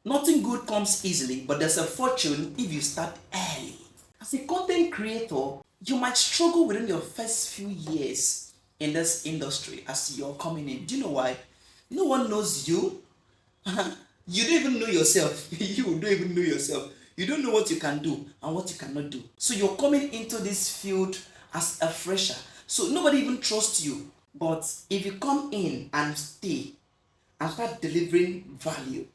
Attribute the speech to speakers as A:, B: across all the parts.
A: Nothing good comes easily, but there's a fortune if you start early. As a content creator, you might struggle within your first few years in this industry as you're coming in. Do you know why? No one knows you. You don't even know yourself. You don't even know yourself. You don't know what you can do and what you cannot do. So you're coming into this field as a fresher. So nobody even trusts you. But if you come in and stay and start delivering value,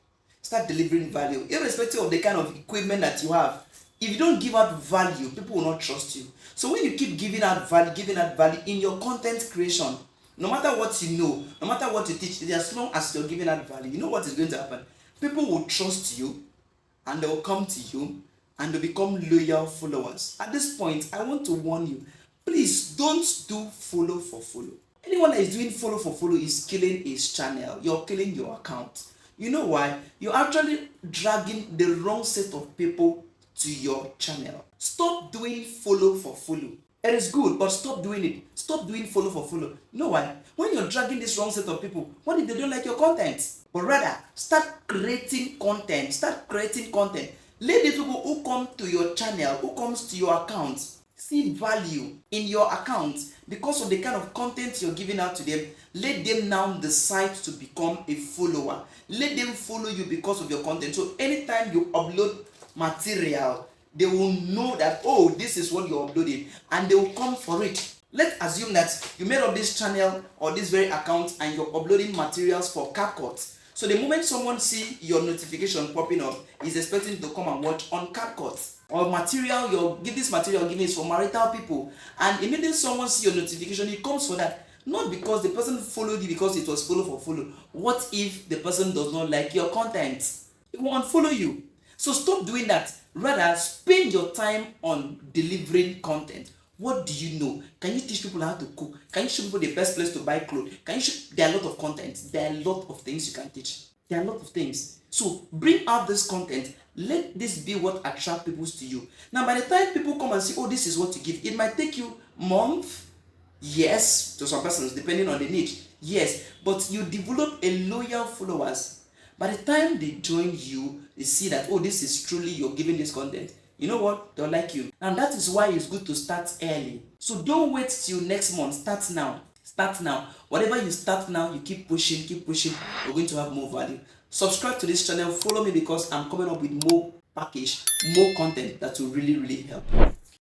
A: irrespective of the kind of equipment that you have. If you don't give out value, people will not trust you. So when you keep giving out value in your content creation, no matter what you know, no matter what you teach, as long as you're giving out value, you know what is going to happen? People will trust you and they will come to you and they'll become loyal followers. At this point, I want to warn you, please don't do follow for follow. Anyone that is doing follow for follow is killing his channel. You're killing your account. You know why? You're actually dragging the wrong set of people to your channel. Stop doing follow for follow. It is good, but stop doing it. Stop doing follow for follow. You know why? When you're dragging this wrong set of people, what if they don't like your content? But rather, start creating content. Start creating content. Let the people who come to your channel, who comes to your account, see value in your account because of the kind of content you're giving out to them. Let them now decide to become a follower. Let them follow you because of your content. So anytime you upload material, they will know that, oh, this is what you're uploading, and they will come for it. Let's assume that you made up this channel or this very account and you're uploading materials for CapCut. So the moment someone see your notification popping up, is expecting to come and watch on CapCut. Or material, this material you're giving is for marital people, and immediately someone see your notification, it comes for that. Not because the person followed you because it was follow for follow. What if the person does not like your content? It will unfollow you. So stop doing that. Rather, spend your time on delivering content. What do you know? Can you teach people how to cook? Can you show people the best place to buy clothes? There are a lot of content. There are a lot of things you can teach. There are a lot of things. So bring out this content. Let this be what attracts people to you. Now, by the time people come and say, oh, this is what you give, it might take you months. Yes, to some persons, depending on the niche. Yes, but you develop a loyal followers. By the time they join you, they see that, oh, this is truly you're giving this content. You know what? They'll like you. And that is why it's good to start early. So don't wait till next month. Start now. Start now. Whatever you start now, you keep pushing, you're going to have more value. Subscribe to this channel. Follow me because I'm coming up with more package, more content that will really, really help you.